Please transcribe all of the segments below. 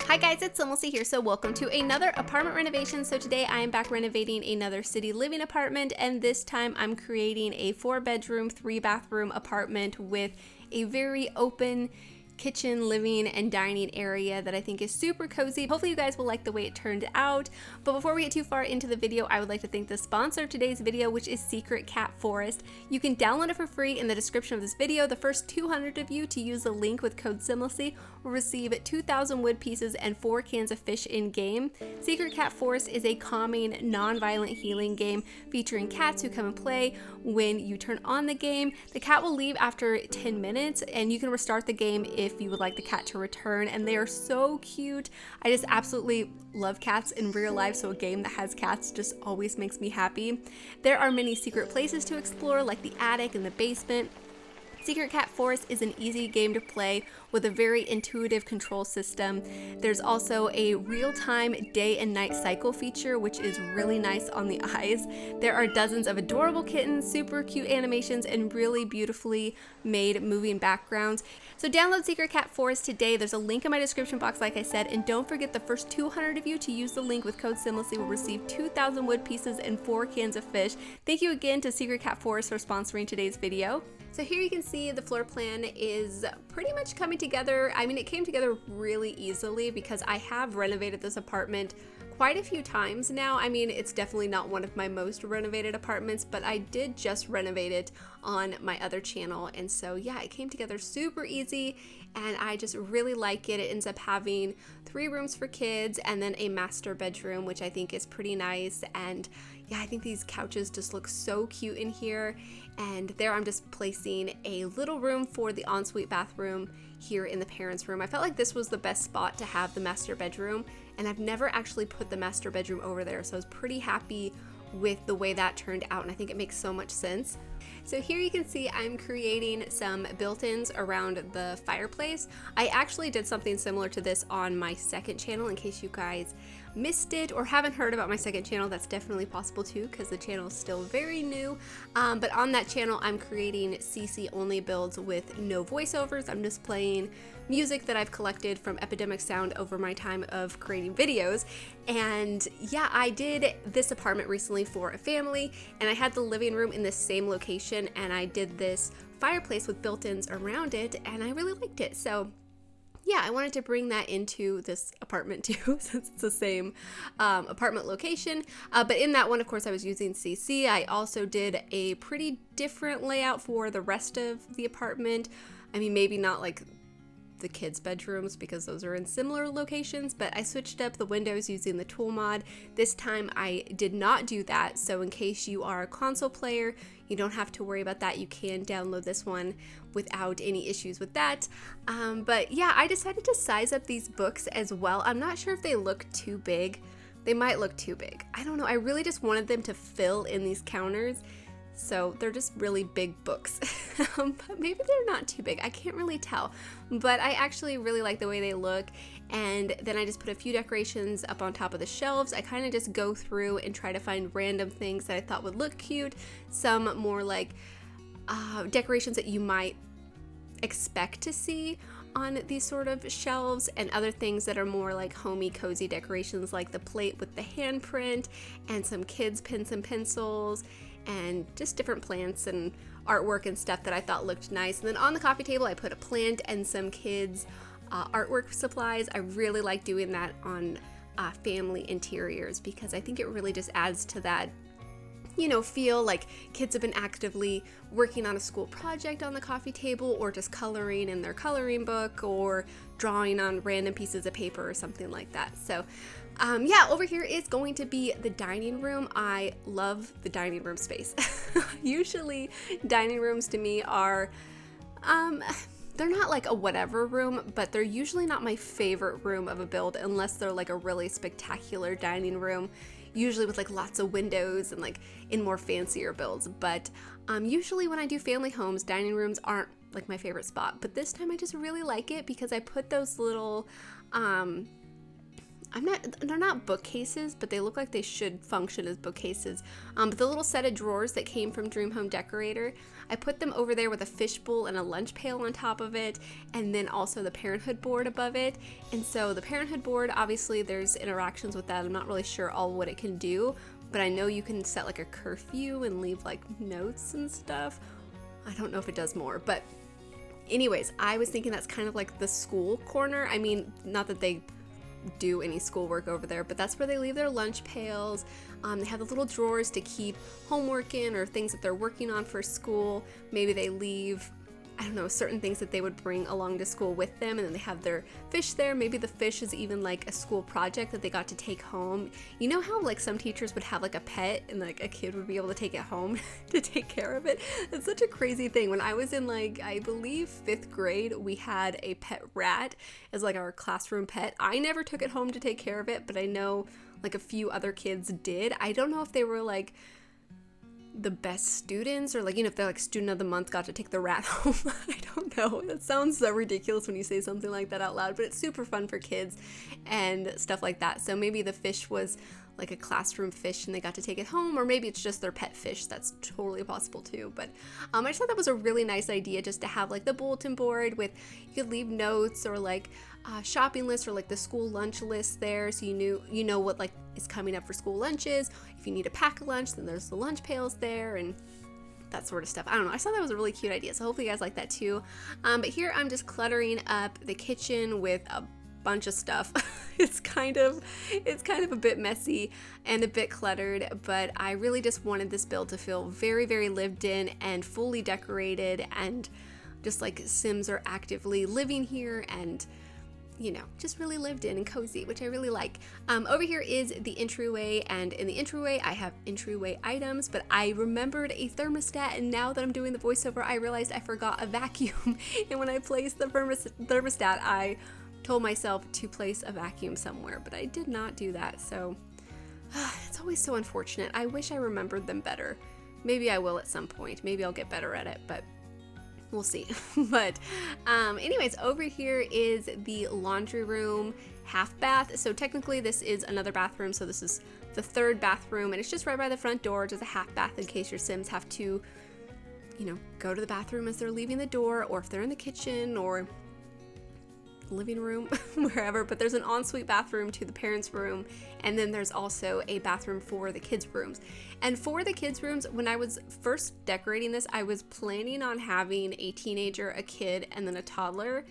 Hi guys, it's SimLicy here, so welcome to another apartment renovation. So today I am back renovating another city living apartment, and this time I'm creating a 4-bedroom, 3-bathroom apartment with a very open kitchen, living, and dining area that I think is super cozy. Hopefully you guys will like the way it turned out. But before we get too far into the video, I would like to thank the sponsor of today's video, which is Secret Cat Forest. You can download it for free in the description of this video. The first 200 of you to use the link with code SimLicy will receive 2,000 wood pieces and 4 cans of fish in game. Secret Cat Forest is a calming, non-violent healing game featuring cats who come and play. When you turn on the game, the cat will leave after 10 minutes and you can restart the game if you would like the cat to return, and they are so cute. I just absolutely love cats in real life, so a game that has cats just always makes me happy. There are many secret places to explore, like the attic and the basement. Secret Cat Forest is an easy game to play with a very intuitive control system. There's also a real-time day and night cycle feature, which is really nice on the eyes. There are dozens of adorable kittens, super cute animations, and really beautifully made moving backgrounds. So download Secret Cat Forest today. There's a link in my description box, like I said, and don't forget the first 200 of you to use the link with code SimLicy will receive 2,000 wood pieces and 4 cans of fish. Thank you again to Secret Cat Forest for sponsoring today's video. So here you can see the floor plan is pretty much coming together. I mean, it came together really easily because I have renovated this apartment quite a few times now. I mean, it's definitely not one of my most renovated apartments, but I did just renovate it on my other channel. And so yeah, it came together super easy and I just really like it. It ends up having 3 rooms for kids and then a master bedroom, which I think is pretty nice. And yeah, I think these couches just look so cute in here. And there I'm just placing a little room for the ensuite bathroom here in the parents' room. I felt like this was the best spot to have the master bedroom, and I've never actually put the master bedroom over there, so I was pretty happy with the way that turned out, and I think it makes so much sense. So here you can see I'm creating some built-ins around the fireplace. I actually did something similar to this on my second channel. In case you guys missed it or haven't heard about my second channel, that's definitely possible too because the channel is still very new. But on that channel I'm creating CC only builds with no voiceovers. I'm just playing music that I've collected from Epidemic Sound over my time of creating videos. And yeah, I did this apartment recently for a family and I had the living room in the same location and I did this fireplace with built-ins around it and I really liked it. So yeah, I wanted to bring that into this apartment too, since it's the same apartment location. But in that one, of course, I was using CC. I also did a pretty different layout for the rest of the apartment. I mean, maybe not like the kids' bedrooms because those are in similar locations, but I switched up the windows using the tool mod. This time I did not do that, so in case you are a console player, you don't have to worry about that. You can download this one without any issues with that. But yeah, I decided to size up these books as well. I'm not sure if they look too big. They might look too big. I don't know. I really just wanted them to fill in these counters. So they're just really big books, but maybe they're not too big. I can't really tell, but I actually really like the way they look. And then I just put a few decorations up on top of the shelves. I kind of just go through and try to find random things that I thought would look cute. Some more like decorations that you might expect to see on these sort of shelves, and other things that are more like homey, cozy decorations, like the plate with the handprint and some kids' pens and pencils and just different plants and artwork and stuff that I thought looked nice. And then on the coffee table I put a plant and some kids artwork supplies. I really like doing that on family interiors because I think it really just adds to that, you know, feel like kids have been actively working on a school project on the coffee table, or just coloring in their coloring book, or drawing on random pieces of paper or something like that. So yeah, over here is going to be the dining room. I love the dining room space. Usually dining rooms to me are they're not like a whatever room, but they're usually not my favorite room of a build unless they're like a really spectacular dining room, usually with like lots of windows and like in more fancier builds. But usually when I do family homes, dining rooms aren't like my favorite spot, but this time I just really like it because I put those little they're not bookcases, but they look like they should function as bookcases. But the little set of drawers that came from Dream Home Decorator, I put them over there with a fishbowl and a lunch pail on top of it, and then also the parenthood board above it. And so the parenthood board, obviously there's interactions with that. I'm not really sure all what it can do, but I know you can set like a curfew and leave like notes and stuff. I don't know if it does more, but anyways, I was thinking that's kind of like the school corner. I mean, not that they do any schoolwork over there, but that's where they leave their lunch pails. They have the little drawers to keep homework in or things that they're working on for school. Maybe they leave, I don't know, certain things that they would bring along to school with them, and then they have their fish there. Maybe the fish is even like a school project that they got to take home. You know how like some teachers would have like a pet and like a kid would be able to take it home to take care of it? It's such a crazy thing. When I was in like, I believe 5th grade, we had a pet rat as like our classroom pet. I never took it home to take care of it, but I know like a few other kids did. I don't know if they were like the best students or like, you know, if they're like student of the month, got to take the rat home. I don't know. That sounds so ridiculous when you say something like that out loud, but it's super fun for kids and stuff like that. So maybe the fish was like a classroom fish and they got to take it home, or maybe it's just their pet fish. That's totally possible too. But I just thought that was a really nice idea, just to have like the bulletin board with, you could leave notes or like shopping lists or like the school lunch list there, so you know what like is coming up for school lunches. If you need to pack a lunch, then there's the lunch pails there and that sort of stuff. I don't know. I thought that was a really cute idea, so hopefully you guys like that too. But here I'm just cluttering up the kitchen with a bunch of stuff. It's kind of a bit messy and a bit cluttered, but I really just wanted this build to feel very, very lived in and fully decorated, and just like Sims are actively living here and, you know, just really lived in and cozy, which I really like. Over here is the entryway, and in the entryway I have entryway items, but I remembered a thermostat, and now that I'm doing the voiceover I realized I forgot a vacuum. And when I placed the thermostat, I told myself to place a vacuum somewhere, but I did not do that, so it's always so unfortunate. I wish I remembered them better. Maybe I will at some point. Maybe I'll get better at it, but we'll see. But anyways, over here is the laundry room half bath. So technically this is another bathroom, so this is the 3rd bathroom, and it's just right by the front door, just a half bath in case your Sims have to, you know, go to the bathroom as they're leaving the door, or if they're in the kitchen or living room, wherever. But there's an ensuite bathroom to the parents' room, and then there's also a bathroom for the kids' rooms. And for the kids' rooms, when I was first decorating this, I was planning on having a teenager, a kid, and then a toddler.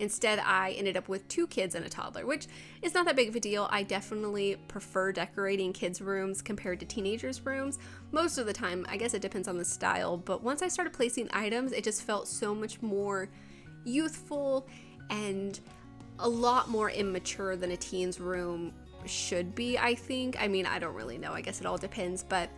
Instead, I ended up with 2 kids and a toddler, which is not that big of a deal. I definitely prefer decorating kids' rooms compared to teenagers' rooms. Most of the time, I guess it depends on the style, but once I started placing items, it just felt so much more youthful and a lot more immature than a teen's room should be, I think. I mean, I don't really know. I guess it all depends, but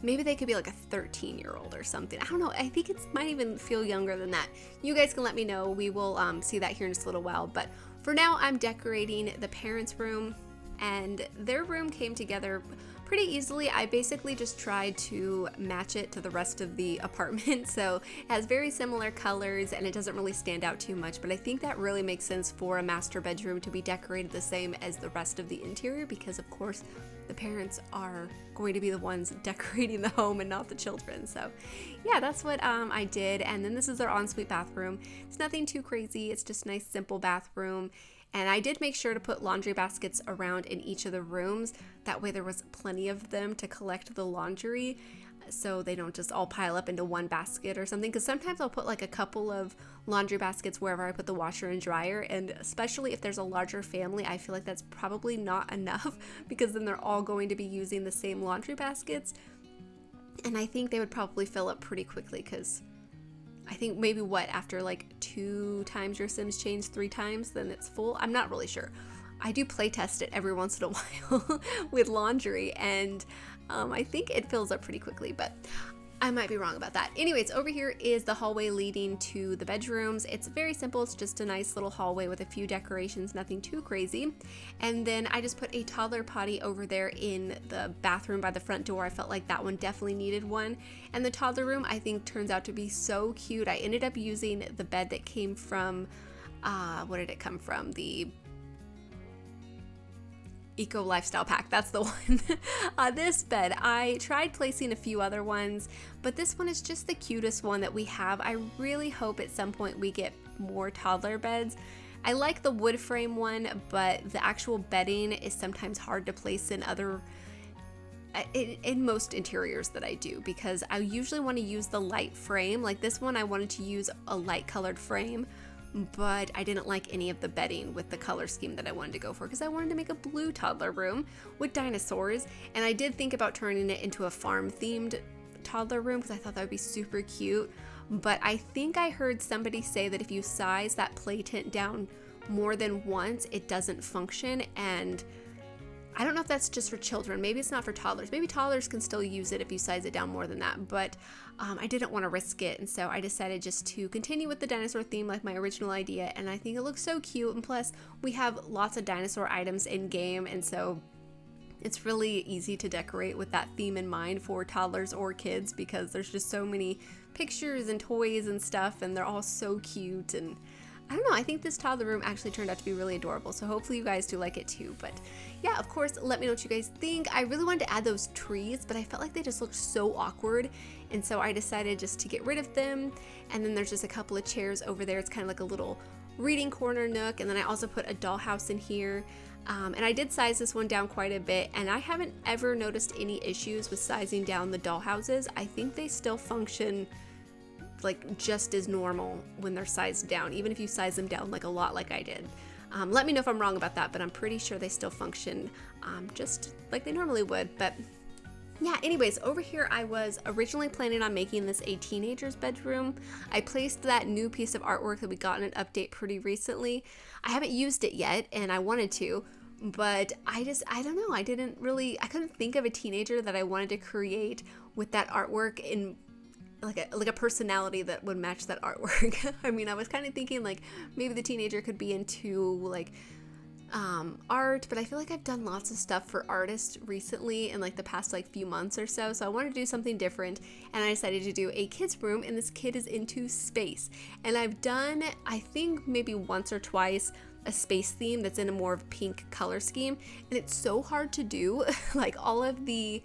maybe they could be like a 13-year-old or something. I don't know. I think it might even feel younger than that. You guys can let me know. We will see that here in just a little while. But for now, I'm decorating the parents' room, and their room came together pretty easily. I basically just tried to match it to the rest of the apartment, so it has very similar colors and it doesn't really stand out too much, but I think that really makes sense for a master bedroom to be decorated the same as the rest of the interior, because of course the parents are going to be the ones decorating the home and not the children. So yeah, that's what I did. And then this is their ensuite bathroom. It's nothing too crazy, it's just a nice simple bathroom. And I did make sure to put laundry baskets around in each of the rooms. That way there was plenty of them to collect the laundry, so they don't just all pile up into one basket or something. Because sometimes I'll put like a couple of laundry baskets wherever I put the washer and dryer. And especially if there's a larger family, I feel like that's probably not enough, because then they're all going to be using the same laundry baskets. And I think they would probably fill up pretty quickly, because I think maybe after like 2 times your Sims change, 3 times, then it's full. I'm not really sure. I do play test it every once in a while with laundry, and I think it fills up pretty quickly, but I might be wrong about that. Anyways, over here is the hallway leading to the bedrooms. It's very simple. It's just a nice little hallway with a few decorations, nothing too crazy. And then I just put a toddler potty over there in the bathroom by the front door. I felt like that one definitely needed one. And the toddler room, I think, turns out to be so cute. I ended up using the bed that came from, what did it come from? Eco Lifestyle Pack, that's the one. This bed, I tried placing a few other ones, but this one is just the cutest one that we have. I really hope at some point we get more toddler beds. I like the wood frame one, but the actual bedding is sometimes hard to place in most interiors that I do, because I usually want to use the light frame. Like this one, I wanted to use a light colored frame, but I didn't like any of the bedding with the color scheme that I wanted to go for, because I wanted to make a blue toddler room with dinosaurs. And I did think about turning it into a farm themed toddler room because I thought that would be super cute. But I think I heard somebody say that if you size that play tent down more than once, it doesn't function. And I don't know if that's just for children. Maybe it's not for toddlers. Maybe toddlers can still use it if you size it down more than that. But I didn't want to risk it. And so I decided just to continue with the dinosaur theme like my original idea. And I think it looks so cute. And plus, we have lots of dinosaur items in game. And so it's really easy to decorate with that theme in mind for toddlers or kids, because there's just so many pictures and toys and stuff, and they're all so cute. And I don't know, I think this toddler room actually turned out to be really adorable, so hopefully you guys do like it too. But yeah, of course, let me know what you guys think. I really wanted to add those trees, but I felt like they just looked so awkward, and so I decided just to get rid of them. And then there's just a couple of chairs over there. It's kind of like a little reading corner nook, and then I also put a dollhouse in here. And I did size this one down quite a bit, and I haven't ever noticed any issues with sizing down the dollhouses. I think they still function like just as normal when they're sized down, even if you size them down like a lot like I did. Let me know if I'm wrong about that, but I'm pretty sure they still function just like they normally would. But yeah, anyways, over here I was originally planning on making this a teenager's bedroom. I placed that new piece of artwork that we got in an update pretty recently. I haven't used it yet, and I wanted to, but I don't know, I couldn't think of a teenager that I wanted to create with that artwork in like a personality that would match that artwork. I mean, I was kind of thinking like maybe the teenager could be into like art, but I feel like I've done lots of stuff for artists recently in like the past like few months or so, so I wanted to do something different, and I decided to do a kid's room, and this kid is into space. And I've done, I think maybe once or twice, a space theme that's in a more of pink color scheme, and it's so hard to do. Like all of the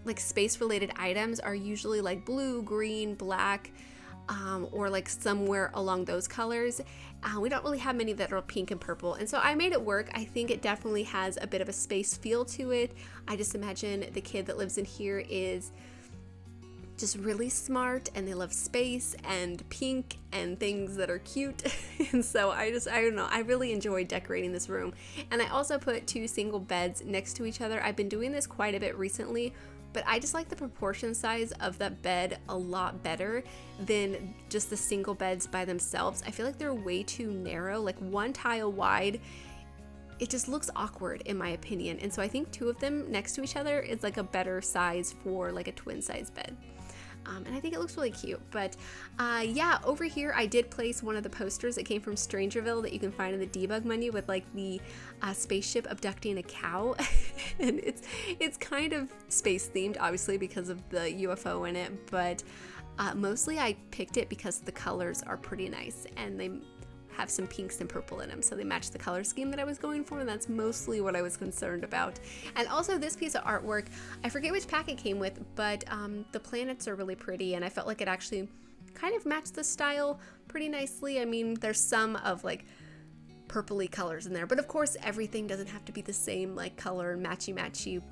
like space related items are usually like blue, green, black, or like somewhere along those colors. We don't really have many that are pink and purple, and so I made it work. I think it definitely has a bit of a space feel to it. I just imagine the kid that lives in here is just really smart, and they love space and pink and things that are cute. And so I don't know, I really enjoyed decorating this room. And I also put 2 single beds next to each other. I've been doing this quite a bit recently, but I just like the proportion size of that bed a lot better than just the single beds by themselves. I feel like they're way too narrow, like 1 tile wide. It just looks awkward in my opinion. And so I think 2 of them next to each other is like a better size for like a twin size bed. And I think it looks really cute. But yeah, over here I did place one of the posters that came from Strangerville that you can find in the debug menu with like the spaceship abducting a cow. And it's kind of space themed, obviously, because of the UFO in it, but mostly I picked it because the colors are pretty nice, and they have some pinks and purple in them, so they match the color scheme that I was going for, and that's mostly what I was concerned about. And also this piece of artwork, I forget which pack it came with, but the planets are really pretty, and I felt like it actually kind of matched the style pretty nicely. I mean, there's some of like purpley colors in there, but of course everything doesn't have to be the same like color and matchy.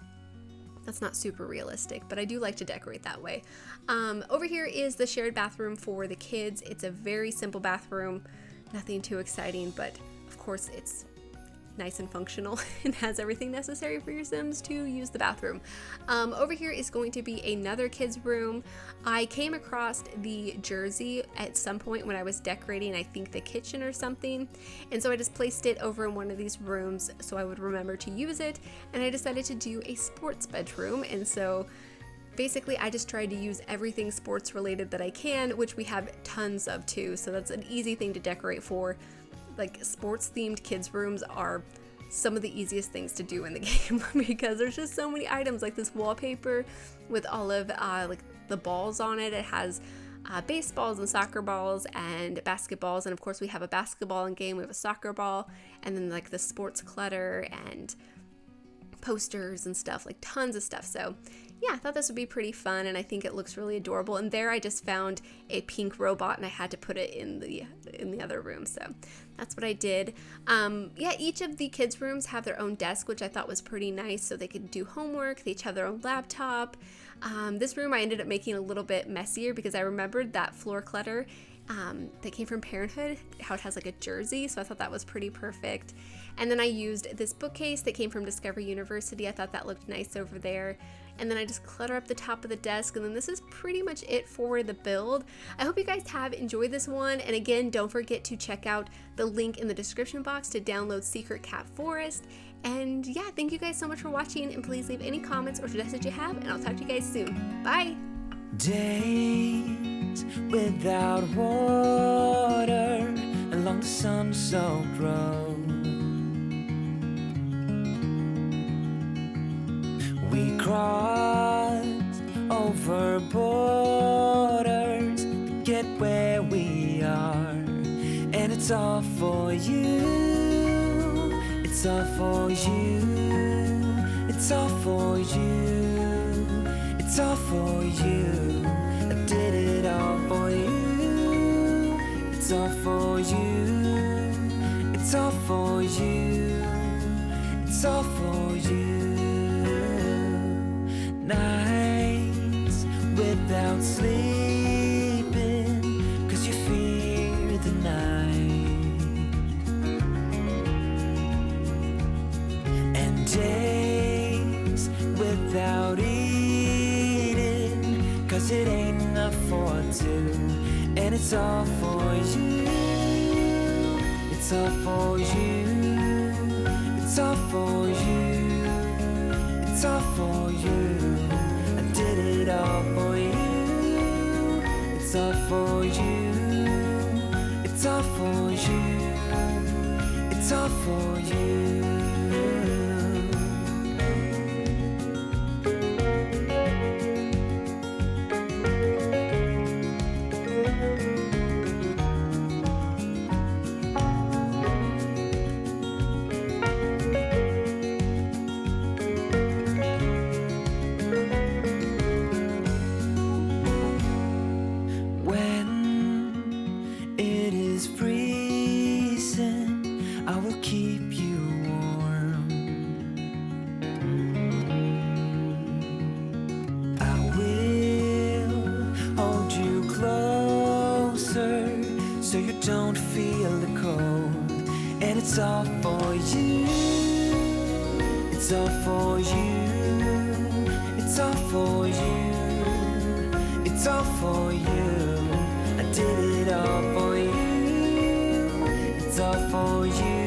That's not super realistic, but I do like to decorate that way. Over here is the shared bathroom for the kids. It's a very simple bathroom. Nothing too exciting, but of course it's nice and functional and has everything necessary for your Sims to use the bathroom. Over here is going to be another kid's room. I came across the jersey at some point when I was decorating, I think the kitchen or something, and so I just placed it over in one of these rooms so I would remember to use it, and I decided to do a sports bedroom. And so basically, I just tried to use everything sports related that I can, which we have tons of too, so that's an easy thing to decorate for. Like, sports themed kids rooms are some of the easiest things to do in the game because there's just so many items, like this wallpaper with all of like the balls on it. It has baseballs and soccer balls and basketballs. And of course we have a basketball in game, we have a soccer ball, and then like the sports clutter and posters and stuff, like tons of stuff. So yeah, I thought this would be pretty fun, and I think it looks really adorable. And there I just found a pink robot and I had to put it in the other room, so that's what I did. Yeah, each of the kids' rooms have their own desk, which I thought was pretty nice, so they could do homework. They each have their own laptop. This room I ended up making a little bit messier because I remembered that floor clutter that came from Parenthood, how it has like a jersey, so I thought that was pretty perfect. And then I used this bookcase that came from Discovery University. I thought that looked nice over there. And then I just clutter up the top of the desk, and then this is pretty much it for the build. I hope you guys have enjoyed this one, and again, don't forget to check out the link in the description box to download Secret Cat Forest. And yeah, thank you guys so much for watching, and please leave any comments or suggestions you have, and I'll talk to you guys soon. Bye! Days without water along the sun-soaked road. We crossed over borders to get where we are, and it's all for you. It's all for you. It's all for you. It's all for you. I did it all for you. It's all for you. It's all for you. It's all for you. Nights without sleeping 'cause you fear the night, and days without eating 'cause it ain't enough for two, and it's all for you. It's all for you. It's all for you. It's all for you. I did it all for you. It's all for you. It's all for you. It's all for you. So you don't feel the cold, and it's all for you. It's all for you. It's all for you. It's all for you. I did it all for you. It's all for you.